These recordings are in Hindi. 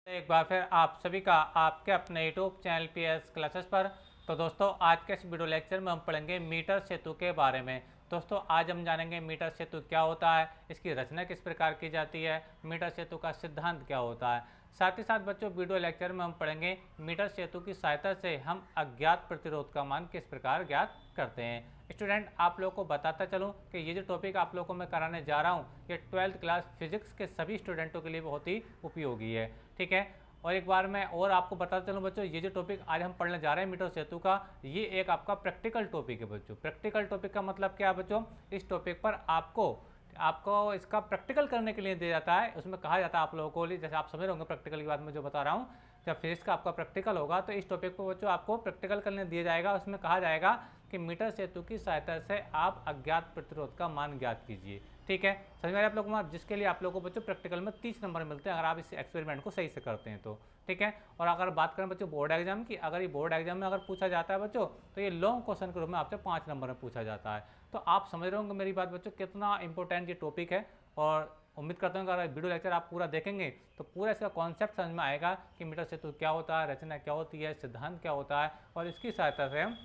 एक बार फिर आप सभी का आपके अपने यूट्यूब चैनल पीएस क्लासेस पर। तो दोस्तों आज के इस वीडियो लेक्चर में हम पढ़ेंगे मीटर सेतु के बारे में। दोस्तों आज हम जानेंगे मीटर सेतु क्या होता है, इसकी रचना किस प्रकार की जाती है, मीटर सेतु का सिद्धांत क्या होता है। साथ ही साथ बच्चों वीडियो लेक्चर में हम पढ़ेंगे मीटर सेतु की सहायता से हम अज्ञात प्रतिरोध का मान किस प्रकार ज्ञात करते हैं। स्टूडेंट आप लोगों को बताता चलूँ कि ये जो टॉपिक आप लोगों को मैं कराने जा रहा हूँ ये 12th क्लास फिजिक्स के सभी स्टूडेंटों के लिए बहुत ही उपयोगी है। ठीक है, और एक बार मैं और आपको बताता चलूँ बच्चों, ये जो टॉपिक आज हम पढ़ने जा रहे हैं मीटर सेतु का, ये एक आपका प्रैक्टिकल टॉपिक है बच्चों। प्रैक्टिकल टॉपिक का मतलब क्या है बच्चों, इस टॉपिक पर आपको इसका प्रैक्टिकल करने के लिए दिया जाता है। उसमें कहा जाता है आप लोगों को, जैसे आप समझ रहे होंगे प्रैक्टिकल की बात मैं जो बता रहा हूँ, जब फिजिक्स का आपका प्रैक्टिकल होगा तो इस टॉपिक पर बच्चों आपको प्रैक्टिकल करने दिया जाएगा। उसमें कहा जाएगा कि मीटर सेतु की सहायता से आप अज्ञात प्रतिरोध का मान ज्ञात कीजिए। ठीक है, समझ में आ रहा है आप लोगों को, जिसके लिए आप लोगों को बच्चों प्रैक्टिकल में 30 नंबर मिलते हैं अगर आप इस एक्सपेरिमेंट को सही से करते हैं तो। ठीक है, और अगर बात करें बच्चों बोर्ड एग्जाम की, अगर ये बोर्ड एग्जाम में अगर पूछा जाता है बच्चों तो ये लॉन्ग क्वेश्चन के रूप में आपसे 5 नंबर में पूछा जाता है। तो आप समझ रहे होंगे मेरी बात बच्चों कितना इंपॉर्टेंट ये टॉपिक है। और उम्मीद करता हूँ कि अगर वीडियो लेक्चर आप पूरा देखेंगे तो पूरा इसका कॉन्सेप्ट समझ में आएगा कि मीटर सेतु क्या होता है, रचना क्या होती है, सिद्धांत क्या होता है और इसकी सहायता से हम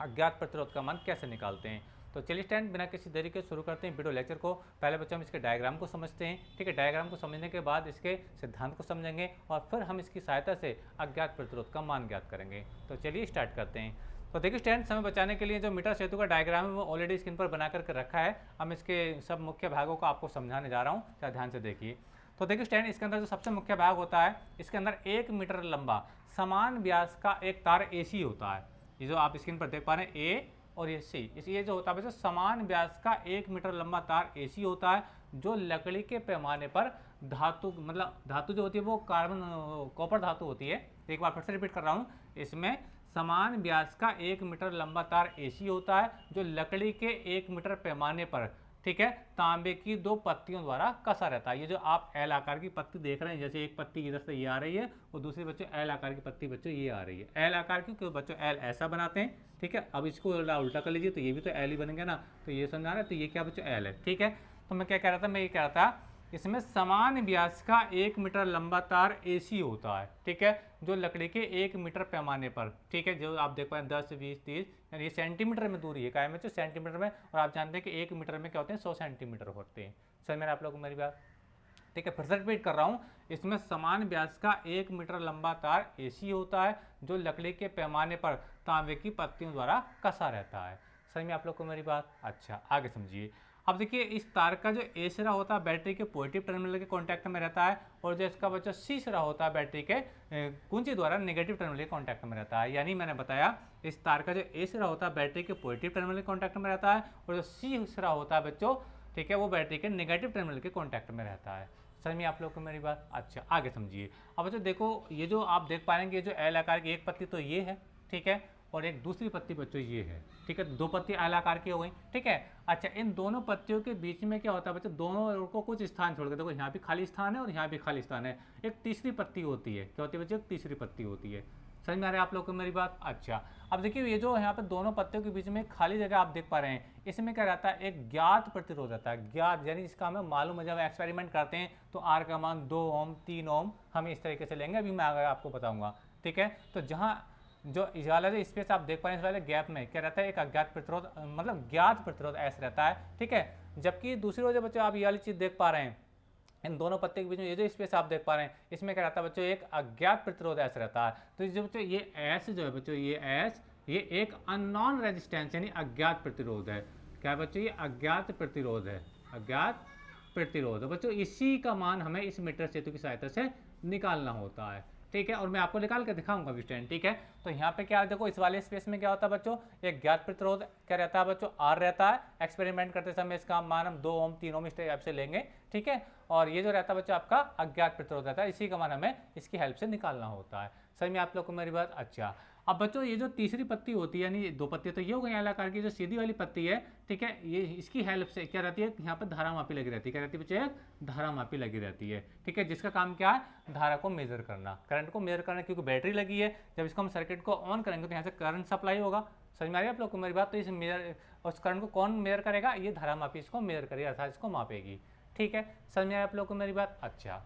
अज्ञात प्रतिरोध का मान कैसे निकालते हैं। तो चलिए स्टूडेंट बिना किसी देरी के शुरू करते हैं वीडियो लेक्चर को। पहले बच्चों हम इसके डायग्राम को समझते हैं। ठीक है, डायग्राम को समझने के बाद इसके सिद्धांत को समझेंगे और फिर हम इसकी सहायता से अज्ञात प्रतिरोध का मान ज्ञात करेंगे। तो चलिए स्टार्ट करते हैं। तो देखिए स्टूडेंट, समय बचाने के लिए जो मीटर सेतु का डायग्राम है वो ऑलरेडी स्क्रीन पर बना करके रखा है। हम इसके सब मुख्य भागों को आपको समझाने जा रहा हूँ, चाहे ध्यान से देखिए। तो देखिए स्टूडेंट, इसके अंदर जो सबसे मुख्य भाग होता है, इसके अंदर 1 मीटर लंबा समान व्यास का एक तार एसी होता है। ये जो आप स्क्रीन पर देख पा रहे हैं ए और ये सी, ये जो होता है बच्चों समान व्यास का 1 मीटर लंबा तार एसी होता है जो लकड़ी के पैमाने पर धातु, मतलब धातु जो होती है वो कार्बन कॉपर धातु होती है। एक बार फिर से रिपीट कर रहा हूँ, इसमें समान व्यास का 1 मीटर लंबा तार एसी होता है जो लकड़ी के 1 मीटर पैमाने पर, ठीक है, तांबे की 2 पत्तियों द्वारा कसा रहता है। ये जो आप एल आकार की पत्ती देख रहे हैं, जैसे एक पत्ती इधर से ये आ रही है और दूसरी बच्चों एल आकार की पत्ती बच्चों ये आ रही है। एल आकार की क्योंकि बच्चों एल ऐसा बनाते हैं। ठीक है, अब इसको उल्टा कर लीजिए तो ये भी तो एल ही बनेंगे ना, तो ये समझा रहे हैं, तो ये क्या बच्चों एल है। ठीक है, तो मैं क्या कह रहा था, मैं ये कह रहा था इसमें समान व्यास का 1 मीटर लंबा तार एसी होता है। ठीक है, जो लकड़ी के 1 मीटर पैमाने पर, ठीक है, जो आप देख पाए 10 20 30 यानी ये सेंटीमीटर में दूरी है, क्या है बच्चों सेंटीमीटर में, और आप जानते हैं कि 1 मीटर में क्या होते हैं 100 सेंटीमीटर होते हैं। सर मेरा आप लोगों को मेरी बात, ठीक है, फिर से रिपीट कर रहा हूँ, इसमें समान व्यास का 1 मीटर लंबा तार एसी होता है जो लकड़ी के पैमाने पर तांबे की पत्तियों द्वारा कसा रहता है। सही में आप लोग को मेरी बात, अच्छा आगे समझिए। अब देखिए इस तार का जो ए सिरा होता है बैटरी के पॉजिटिव टर्मिनल के कॉन्टैक्ट में रहता है और जो इसका बच्चा सी सिरा होता है बैटरी के कुंजी द्वारा नेगेटिव टर्मिनल के कॉन्टैक्ट में रहता है। यानी मैंने बताया इस तार का जो ए सिरा होता है बैटरी के पॉजिटिव टर्मिनल के कॉन्टैक्ट में रहता है और जो सी सिरा होता है बच्चों, ठीक है, वो बैटरी के नेगेटिव टर्मिनल के कॉन्टैक्ट में रहता है। समझ में आप लोग को मेरी बात, अच्छा आगे समझिए। अब बच्चों देखो ये जो आप देख पाएंगे जो एल आकार की एक पत्ती तो ये है, ठीक है, और एक दूसरी पत्ती बच्चों ये है। ठीक है, 2 पत्ती एल आकार की हो गई। ठीक है, अच्छा इन दोनों पत्तियों के बीच में क्या होता है बच्चों, दोनों को कुछ स्थान छोड़ के, देखो यहाँ भी खाली स्थान है और यहाँ भी खाली स्थान है, एक तीसरी पत्ती होती है। क्या होती है बच्चों, एक तीसरी पत्ती होती है। समझ में आ रहा है आप लोग को मेरी बात, अच्छा। अब देखिए ये जो यहाँ पे दोनों पत्तियों के बीच में खाली जगह आप देख पा रहे हैं, इसमें क्या रहता है, एक ज्ञात प्रतिरोध रहता है। ज्ञात यानी जिसका हमें मालूम है, जब एक्सपेरिमेंट करते हैं तो आर का मान 2 ओम 3 ओम हम इस तरीके से लेंगे, अभी मैं आगे आपको बताऊंगा। ठीक है, तो जहाँ जो इस वाला जो स्पेस आप देख पा रहे हैं, इस वाले गैप में क्या रहता है, एक अज्ञात प्रतिरोध, मतलब ज्ञात प्रतिरोध ऐसा रहता है। ठीक है, जबकि दूसरी ओर बच्चों आप ये वाली चीज देख पा रहे हैं, इन दोनों पत्ते के बीच में ये जो स्पेस आप देख पा रहे हैं, इसमें क्या रहता है बच्चों, एक अज्ञात प्रतिरोध ऐसा रहता है। तो जो बच्चों ये एस जो है बच्चों, ये एस ये एक अननोन रेजिस्टेंस यानी अज्ञात प्रतिरोध है। क्या है बच्चों, ये अज्ञात प्रतिरोध है, अज्ञात प्रतिरोध बच्चों। इसी का मान हमें इस मीटर सेतु की सहायता से निकालना होता है। ठीक है, और मैं आपको निकाल के दिखाऊंगा भी स्टैंड। ठीक है, तो यहाँ पे क्या देखो इस वाले स्पेस में क्या होता है बच्चों, एक ज्ञात प्रतिरोध क्या रहता है बच्चों, आर रहता है। एक्सपेरिमेंट करते समय इसका मान हम 2 ओम 3 ओम इस टाइप से लेंगे। ठीक है, और ये जो रहता है बच्चों आपका अज्ञात प्रतिरोध रहता है, इसी का मान हमें इसकी हेल्प से निकालना होता है। सही में आप लोग को मेरी बात, अच्छा। अब बच्चों ये जो तीसरी पत्ती होती है, यानी 2 पत्ती तो ये हो गई एल आकार की, जो सीधी वाली पत्ती है, ठीक है, ये इसकी हेल्प से क्या रहती है, यहाँ पर धारा मापी लगी रहती है। क्या रहती है बच्चे, एक धारा मापी लगी रहती है। ठीक है, जिसका काम क्या है, धारा को मेजर करना, करंट को मेजर करना, क्योंकि बैटरी लगी है। जब इसको हम सर्किट को ऑन करेंगे तो यहाँ से करंट सप्लाई होगा। समझ में आ रही है आप लोग को मेरी बात, तो इस मेजर उस करंट को कौन मेजर करेगा, ये धारा मापी इसको मेजर करेगी, अर्थात इसको मापेगी। ठीक है, समझ में आ रही है आप लोग को मेरी बात, अच्छा।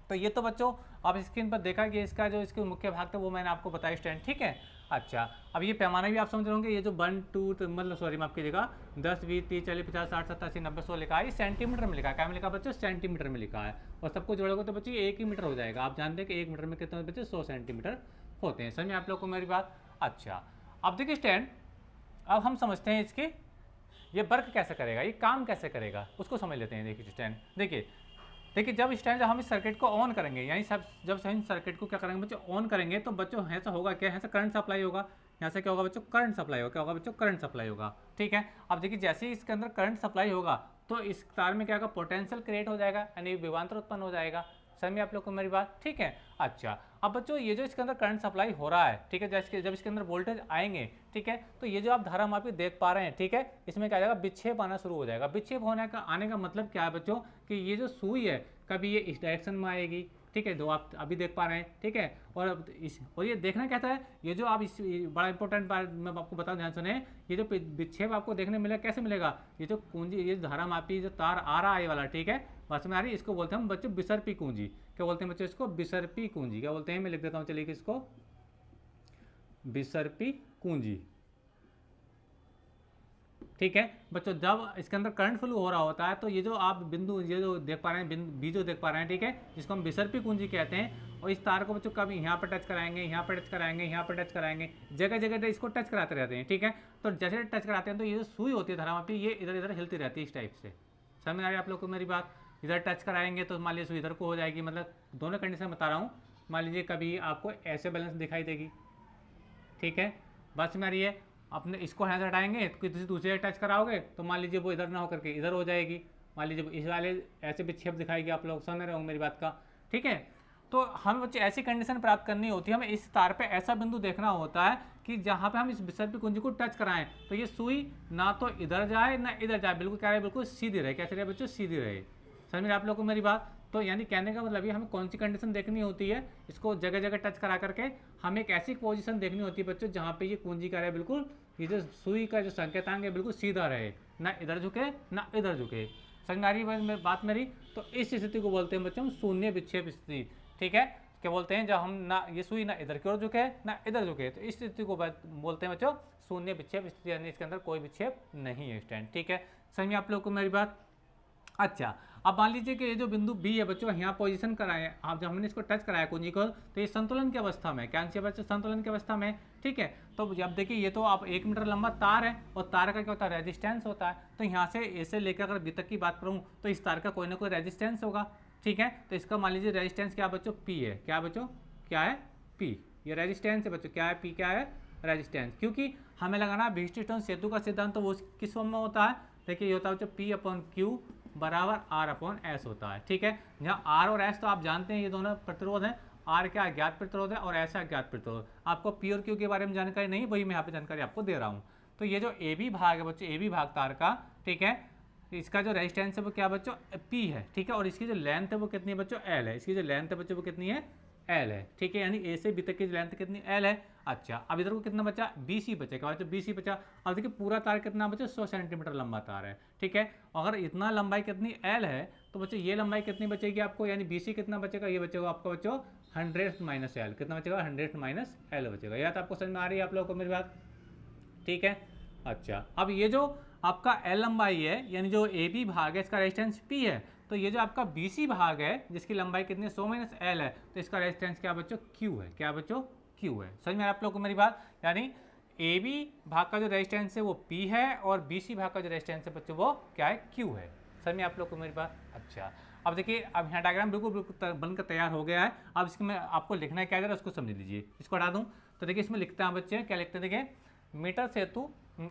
तो ये तो बच्चों आप स्क्रीन पर देखा कि इसका जो इसके मुख्य भाग था वो मैंने आपको बताया स्टैंड, ठीक है। अच्छा, अब ये पैमाना भी आप समझ रहे होंगे, ये जो 1 2 मतलब सॉरी माफ कीजिएगा 10 20 30 40 50 60 70 80 90 100 लिखा है, ये सेंटीमीटर में लिखा है। क्या में लिखा है बच्चों? सेंटीमीटर में लिखा है। और सबको जोड़ोगे तो बच्चों ये 1 ही मीटर हो जाएगा। आप जानते हैं कि 1 मीटर में कितने बच्चे 100 सेंटीमीटर होते हैं। समझ में आप लोग को मेरी बात? अच्छा, अब देखिए स्टैंड, अब हम समझते हैं इसके ये वर्क कैसे करेगा, ये काम कैसे करेगा, उसको समझ लेते हैं। देखिए स्टैंड, देखिए जब हम इस सर्किट को ऑन करेंगे, यानी जब हम सर्किट को क्या करेंगे बच्चों, ऑन करेंगे, तो बच्चों ऐसा होगा क्या, ऐसा करंट सप्लाई होगा। यहाँ से क्या होगा बच्चों? करंट सप्लाई होगा। क्या होगा बच्चों? करंट सप्लाई होगा, ठीक है। अब देखिए जैसे ही इसके अंदर करंट सप्लाई होगा तो इस तार में क्या होगा? पोटेंशियल क्रिएट हो जाएगा, यानी विभवांतर उत्पन्न हो जाएगा। समझ में आप लोग को मेरी बात? ठीक है। अच्छा, अब बच्चों ये जो इसके अंदर करंट सप्लाई हो रहा है, ठीक है, जब इसके अंदर वोल्टेज आएंगे, ठीक है, तो ये जो आप धारा मापी देख पा रहे हैं, ठीक है, इसमें क्या हो जाएगा? विक्षेप आना शुरू हो जाएगा। विक्षेप होने का आने का मतलब क्या है बच्चों? कि ये जो सुई है कभी ये इस डायरेक्शन में आएगी, ठीक है, जो आप अभी देख पा रहे हैं, ठीक है। और ये देखना कहता है, ये जो आप इस बड़ा इंपॉर्टेंट बात मैं आपको बताऊं, ध्यान सुने, ये जो विक्षेप आपको देखने मिलेगा, कैसे मिलेगा? ये जो कुंजी, ये धारा मापी जो तार आ रहा है ये वाला, ठीक है, बस में आ रही है, इसको बोलते हैं हम बच्चों बिसर्पी कुंजी। क्या बोलते हैं बच्चों? इसको बिसर्पी कुंजी। क्या बोलते हैं? मैं लिख देता हूँ, चलिए इसको बिसर्पी कुंजी, ठीक है बच्चों। जब इसके अंदर करंट फ्लो हो रहा होता है तो ये जो आप बिंदु, ये जो देख पा रहे हैं, बी जो देख पा रहे हैं, ठीक है, जिसको हम बिसर्पी कुंजी कहते हैं। और इस तार को बच्चों कभी यहाँ पर टच कराएंगे, यहाँ पर टच कराएंगे, यहाँ पर टच कराएंगे, जगह जगह इसको टच कराते रहते हैं, ठीक है। तो जैसे टच कराते हैं तो ये जो सुई होती है धारामापी, ये इधर इधर हिलती रहती है इस टाइप से। समझ में आ रही है आप लोग को मेरी बात? इधर टच कराएंगे तो मान लीजिए सुई इधर को हो जाएगी, मतलब दोनों कंडीशन बता रहा हूँ। मान लीजिए कभी आपको ऐसे बैलेंस दिखाई देगी, ठीक है, बस में आ रही है। अपने इसको यहाँ से हटाएंगे तो किसी दूसरे टच कराओगे तो मान लीजिए वो इधर ना होकर के इधर हो जाएगी। मान लीजिए इस वाले ऐसे विक्षेप दिखाएगी, आप लोग समझ रहे होंगे मेरी बात का, ठीक है। तो हमें बच्चे ऐसी कंडीशन प्राप्त करनी होती है, हमें इस तार पे ऐसा बिंदु देखना होता है कि जहाँ पे हम इस बिसर्पी कुंजी को टच कराएं तो ये सुई ना तो इधर जाए ना इधर जाए, बिल्कुल क्या रहे, बिल्कुल सीधी रहे। कैसे रहे बच्चों? सीधी रहे। समझ में आप लोग को मेरी बात? तो यानी कहने का मतलब ये हमें कौन सी कंडीशन देखनी होती है, इसको जगह जगह टच करा करके हमें एक ऐसी पोजीशन देखनी होती है बच्चों जहाँ पे ये कुंजी का रहे, बिल्कुल ये जो सुई का जो संकेतांक है बिल्कुल सीधा रहे, ना इधर झुके ना इधर झुके। समझ में आ रही है बात मेरी? तो इस स्थिति को बोलते हैं बच्चों हम शून्य विक्षेप स्थिति, ठीक है। क्या बोलते हैं? जब हम ना ये सुई ना इधर की ओर झुके ना इधर झुके, तो इस स्थिति को बोलते हैं बच्चों शून्य विक्षेप स्थिति, यानी इसके अंदर कोई विक्षेप नहीं है स्टैंड, ठीक है। समझ में आप लोग को मेरी बात? अच्छा, अब मान लीजिए कि ये जो बिंदु बी है बच्चों, यहाँ पोजीशन कराए आप, जब हमने इसको टच कराया कुंजी को, तो ये संतुलन की अवस्था में, क्या बच्चों? संतुलन की अवस्था में, ठीक है। तो अब देखिए ये तो आप 1 मीटर लंबा तार है और तार का क्या होता है? रेजिस्टेंस होता है। तो यहाँ से ऐसे लेकर अगर बी तक की बात करूँ तो इस तार का कोई ना कोई रेजिस्टेंस होगा, ठीक है। तो इसका मान लीजिए रेजिस्टेंस क्या बच्चों? पी है। क्या बच्चों? क्या है? पी। ये रेजिस्टेंस है बच्चों। क्या है? पी। क्या है? रेजिस्टेंस। क्योंकि हमें लगाना व्हीटस्टोन सेतु का सिद्धांत, तो वो किस फॉर्म में होता है? देखिए ये होता है बच्चों पी अपॉन क्यू बराबर आर अपॉन एस होता है, ठीक है। जहाँ आर और एस तो आप जानते हैं ये दोनों प्रतिरोध हैं। आर क्या अज्ञात प्रतिरोध है और एस अज्ञात प्रतिरोध। आपको पी और क्यू के बारे में जानकारी नहीं, वही मैं यहाँ पे जानकारी आपको दे रहा हूँ। तो ये जो ए बी भाग है बच्चों, ए बी भाग तार का, ठीक है, इसका जो रेजिस्टेंस है वो क्या बच्चों? पी है, ठीक है। और इसकी जो लेंथ है वो कितनी है बच्चों? एल है। इसकी जो लेंथ है बच्चों वो कितनी है? एल है, ठीक है। यानी ए से बी तक की लेंथ कितनी? एल है। अच्छा, अब इधर को कितना बचा? बी सी बचेगा बच्चों, बी सी बचा। अब देखिए पूरा तार कितना बच्चों? 100 सेंटीमीटर लंबा तार है, ठीक है। अगर इतना लंबाई कितनी एल है तो बच्चों ये लंबाई कितनी बचेगी आपको? यानी बी सी कितना बचेगा? ये बचेगा आपका बच्चों 100 माइनस एल। कितना बचेगा? 100 माइनस एल बचेगा। यह तो आपको समझ में आ रही है आप लोगों को मेरी बात, ठीक है। अच्छा, अब ये जो आपका एल लंबाई है, यानी जो ए बी भाग है इसका रेजिस्टेंस पी है, तो ये जो आपका बी सी भाग है जिसकी लंबाई कितनी है? 100 माइनस एल है, तो इसका रेजिस्टेंस क्या बच्चों? क्यू है। क्या बच्चों? क्यू है। समझ में आप लोग को मेरी बात? यानी ए बी भाग का जो रेजिस्टेंस है वो पी है और बी सी भाग का जो रेजिस्टेंस है बच्चों वो क्या है? क्यू है। समझ में आप लोग को मेरी बात? अच्छा, अब देखिए अब यहाँ डायग्राम बिल्कुल बनकर तैयार हो गया है। अब इसमें आपको लिखना है क्या जरा उसको समझ लीजिए। इसको हटा दूँ तो देखिए इसमें लिखते हैं बच्चे, क्या लिखते हैं? देखिए मीटर सेतु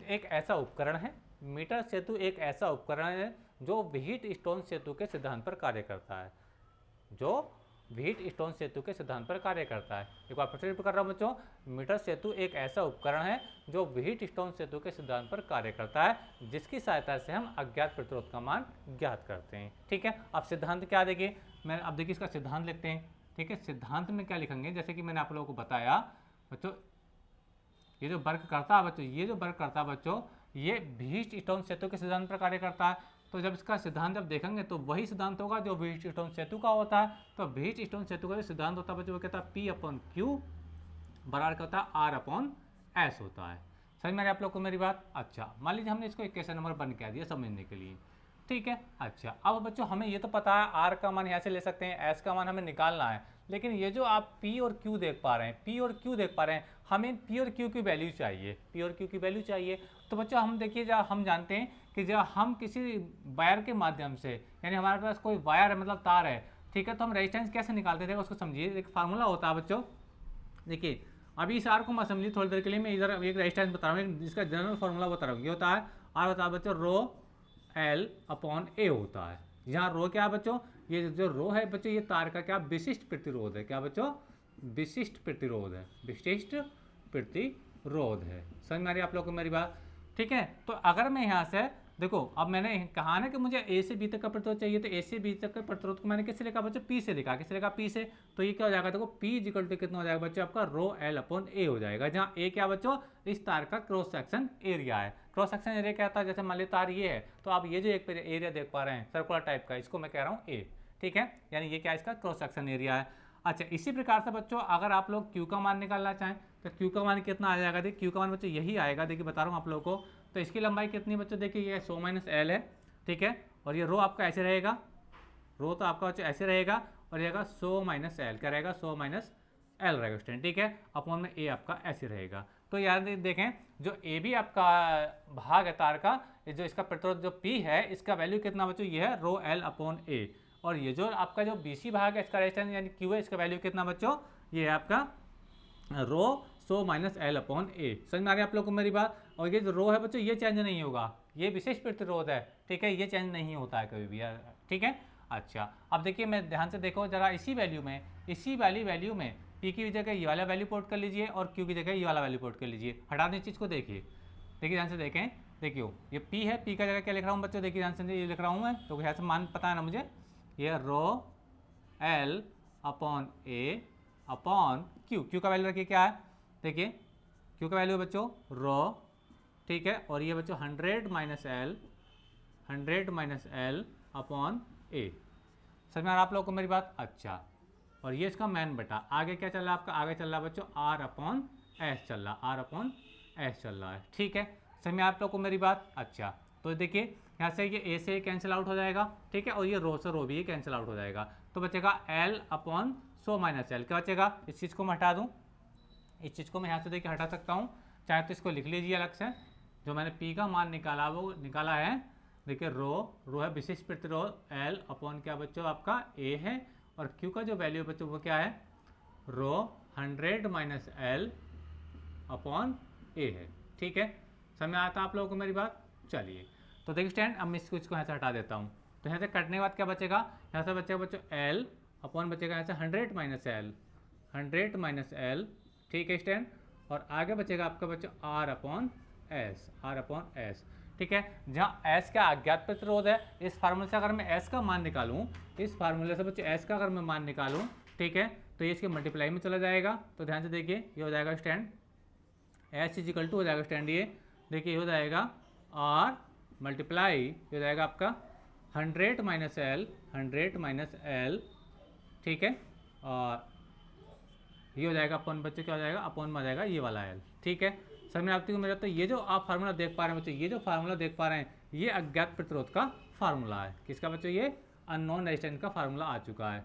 एक ऐसा उपकरण है, मीटर सेतु एक ऐसा उपकरण है जो व्हीटस्टोन सेतु के सिद्धांत पर कार्य करता है, जो व्हीटस्टोन सेतु के सिद्धांत पर कार्य करता है। एक बार फिर से रिपीट कर रहा हूँ बच्चों, मीटर सेतु एक ऐसा उपकरण है जो व्हीटस्टोन सेतु के सिद्धांत पर कार्य करता है, जिसकी सहायता से हम अज्ञात प्रतिरोध का मान ज्ञात करते हैं, ठीक है। अब सिद्धांत क्या देखिए, मैं अब देखिए इसका सिद्धांत लिखते हैं, ठीक है। सिद्धांत में क्या लिखेंगे? जैसे कि मैंने आप लोगों को बताया बच्चों, ये जो वर्क करता है बच्चों, ये जो वर्क करता है बच्चों, ये व्हीटस्टोन सेतु के सिद्धांत पर कार्य करता है। तो जब इसका सिद्धांत जब देखेंगे तो वही सिद्धांत होगा जो व्हीट स्टोन सेतु का होता है। तो व्हीट स्टोन सेतु का जो सिद्धांत होता है बच्चों वो कहता है P/Q बराबर क्या होता है R/S होता है। समझ में आ रही आप लोग को मेरी बात? अच्छा, मान लीजिए हमने इसको एक क्वेश्चन नंबर बन किया दिया समझने के लिए, ठीक है। अच्छा, अब बच्चों हमें ये तो पता है R का मान यहाँ से ले सकते हैं, S का मान हमें निकालना है, लेकिन ये जो आप P और Q देख पा रहे हैं, P और Q देख पा रहे हैं, हमें P और Q की वैल्यू चाहिए, P और Q की वैल्यू चाहिए। तो बच्चों हम देखिए, जब हम जानते हैं कि जब हम किसी वायर के माध्यम से, यानी हमारे पास कोई वायर है मतलब तार है, ठीक है, तो हम रेजिस्टेंस कैसे निकालते थे उसको समझिए। एक फार्मूला होता है बच्चों, देखिए अभी इस आर को मैं समझिए थोड़ी देर के लिए, मैं इधर एक रेजिस्टेंस बता रहा हूँ, इसका जनरल फार्मूला बता रहा हूँ। ये होता है आर होता है बच्चों ρL/A होता है। यहाँ रो क्या है बच्चों, ये जो रो है बच्चों ये तार का क्या विशिष्ट प्रतिरोध है, क्या बच्चों विशिष्ट प्रतिरोध है, विशिष्ट प्रतिरोध है। समझ में आ रही है आप लोग को मेरी बात? ठीक है, तो अगर मैं यहाँ से देखो, अब मैंने कहा ना कि मुझे ए से बी तक का प्रतिरोध चाहिए, तो ए से बी तक के प्रतिरोध को मैंने किससे लिखा बच्चों, पी से लिखा। किससे लिखा? पी से। तो ये क्या हो जाएगा, देखो पी इक्वल टू कितना हो जाएगा बच्चों आपका ρL/A हो जाएगा, जहाँ ए क्या बच्चों इस तार का क्रॉस सेक्शन एरिया है। क्रॉस सेक्शन एरिया क्या था, जैसे मान लीजिए तार ये है, तो आप ये जो एक एरिया देख पा रहे हैं सर्कुलर टाइप का, इसको मैं कह रहा हूँ ए, ठीक है, यानी ये क्या इसका क्रॉस सेक्शन एरिया है। अच्छा, इसी प्रकार से बच्चों अगर आप लोग Q का मान निकालना चाहें तो Q का मान कितना आ जाएगा, देखिए Q का मान बच्चों यही आएगा, देखिए बता रहा हूँ आप लोगों को। तो इसकी लंबाई कितनी बच्चों, देखिए ये 100 - L है, ठीक है, और ये रो आपका ऐसे रहेगा, रो तो आपका बच्चों ऐसे रहेगा, और ये 100 - L क्या रहेगा, 100 - L रहेगा स्टूडेंट, ठीक है, अपॉन में ए आपका ऐसे रहेगा। तो यार देखें, जो ए भी आपका भाग है तार का, जो इसका प्रतिरोध जो P है, इसका वैल्यू कितना बच्चों, ये है ρL/A, और ये जो आपका जो BC भाग है इसका रेजिस्टेंस यानी Q है, इसका वैल्यू कितना बच्चों, ये है आपका ρ 100 - L/A। समझ में आ रही है आप लोग को मेरी बात? और ये जो रो है बच्चों ये चेंज नहीं होगा, ये विशेष प्रतिरोध है, ठीक है, ये चेंज नहीं होता है कभी भी यार, ठीक है। अच्छा, अब देखिए मैं ध्यान से देखो जरा, इसी वैल्यू में, इसी वाली वैल्यू में P की जगह ये वाला वैल्यू पोर्ट कर लीजिए और Q की जगह ये वाला वैल्यू पोर्ट कर लीजिए। हटा दें चीज़ को, देखिए देखिए ध्यान से देखें, देखियो ये P है, P का जगह क्या लिख रहा हूँ बच्चों, देखिए ध्यान से, ये लिख रहा हूँ मैं, तो यहाँ से मान पता है ना मुझे, ये ρL/A अपॉन Q का वैल्यू रखिए क्या है, देखिए Q का वैल्यू बच्चों रो, ठीक है, और ये बच्चों 100 - L अपॉन A। समझ में आ रहा आप लोगों को मेरी बात? अच्छा, और ये इसका मैन बेटा, आगे क्या चल रहा है आपका, आगे चल रहा है बच्चों R/S चल रहा, R/S चल रहा है, ठीक है। समझ में आप लोग को मेरी बात? अच्छा, तो देखिए यहाँ से ये A से कैंसिल आउट हो जाएगा, ठीक है, और ये रो से रो भी कैंसिल आउट हो जाएगा, तो बचेगा L/100 - L, क्या बचेगा, इस चीज़ को मैं हटा दूँ, इस चीज़ को मैं यहाँ से देखिए हटा सकता हूँ, चाहे तो इसको लिख लीजिए अलग से, जो मैंने P का मान निकाला वो निकाला है, देखिए रो है विशिष्ट प्रतिरोध, L अपॉन क्या बच्चों आपका A है, और Q का जो वैल्यू बच्चों वो क्या है, रो 100 - L अपॉन A है, ठीक है। समझ में आता आप लोगों को मेरी बात? चलिए, तो देखिए स्टैंड, अब मैं इसको यहाँ से हटा देता हूँ, तो यहाँ से कटने के बाद क्या बचेगा, यहाँ से बचेगा बच्चों L अपॉन बचेगा यहाँ से 100 - L, ठीक है स्टैंड, और आगे बचेगा आपका बच्चों R/S, ठीक है, जहाँ S का अज्ञात प्रतिरोध है, इस फार्मूले से अगर मैं S का मान निकालूं, इस फार्मूले से बच्चों S का अगर मैं मान निकालूं, ठीक है, तो ये इसके मल्टीप्लाई में चला जाएगा। तो ध्यान से देखिए, ये हो जाएगा स्टैंड S इजिकल टू हो जाएगा स्टैंड, ये देखिए हो जाएगा R मल्टीप्लाई हो जाएगा आपका 100 - L, ठीक है, और ये हो जाएगा अपन बच्चे क्या हो जाएगा, अपन में आ जाएगा ये वाला L, ठीक है। समझ में आती है मेरा? तो ये जो आप फार्मूला देख पा रहे हैं बच्चों, ये जो फार्मूला देख पा रहे हैं, ये अज्ञात प्रतिरोध का फार्मूला है, किसका बच्चों, ये अननोन रेजिस्टेंस का फार्मूला आ चुका है,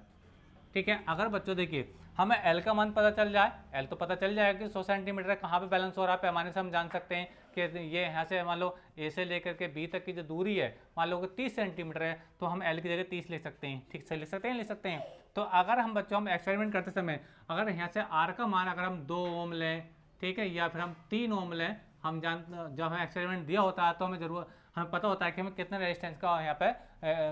ठीक है। अगर बच्चों देखिए हमें L का मान पता चल जाए, L तो पता चल जाएगा कि 100 सेंटीमीटर कहाँ पे बैलेंस हो रहा है, पैमाने से हम जान सकते हैं कि ये यहाँ से मान लो A से लेकर के B तक की जो दूरी है मान लो कि 30 सेंटीमीटर है, तो हम L की जगह 30 ले सकते हैं, ठीक से लिख सकते हैं, लिख सकते हैं। तो अगर हम बच्चों हम एक्सपेरिमेंट करते समय अगर यहाँ से R का मान अगर हम 2 ओम लें, ठीक है, या फिर हम 3 ओम लें, हम जब हमें एक्सपेरिमेंट दिया होता है तो हमें पता होता है कि हमें कितने रेजिस्टेंस का यहाँ पे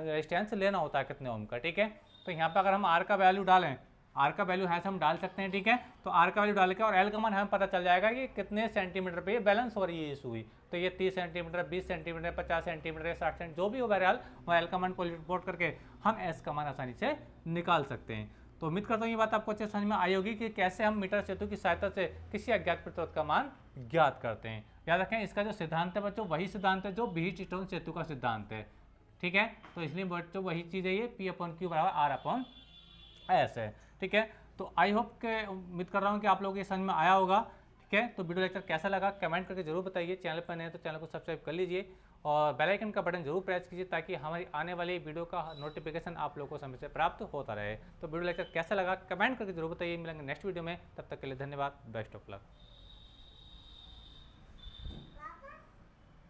रेजिस्टेंस लेना होता है, कितने ओम का, ठीक है। तो यहाँ पे अगर हम R का वैल्यू डालें, R का वैल्यू यहाँ से हम डाल सकते हैं, ठीक है, तो R का वैल्यू डाल के और L का मान हमें पता चल जाएगा कि कितने सेंटीमीटर पे ये बैलेंस हो रही है ये सुई, तो ये 30 सेंटीमीटर, 20 सेंटीमीटर, 50 सेंटीमीटर, 60 सेंटीमीटर, जो भी हो बहरहाल, वो L का मान को रिपोर्ट करके हम S का मान आसानी से निकाल सकते हैं। तो उम्मीद करता हूँ ये बात आपको अच्छे समझ में आई होगी कि कैसे हम मीटर सेतु की सहायता से किसी अज्ञात प्रतिरोध का मान ज्ञात करते हैं। याद रखें, इसका जो सिद्धांत है बच्चों वही सिद्धांत है जो व्हीटस्टोन सेतु का सिद्धांत है, ठीक है। तो इसलिए बच्चों वही चीज़ है, ये P/Q बराबर R/S है। ठीक है, तो आई होप के उम्मीद कर रहा हूँ कि आप लोगों को ये समझ में आया होगा। ठीक है, तो वीडियो लेक्चर कैसा लगा कमेंट करके जरूर बताइए। चैनल पर नए हैं तो चैनल को सब्सक्राइब कर लीजिए और बेल आइकन का बटन जरूर प्रेस कीजिए ताकि हमारी आने वाली वीडियो का नोटिफिकेशन आप लोगों को समय से प्राप्त होता रहे। तो वीडियो लेक्चर कैसा लगा कमेंट करके जरूर बताइए। मिलेंगे नेक्स्ट वीडियो में, तब तक के लिए धन्यवाद, बेस्ट ऑफ लक।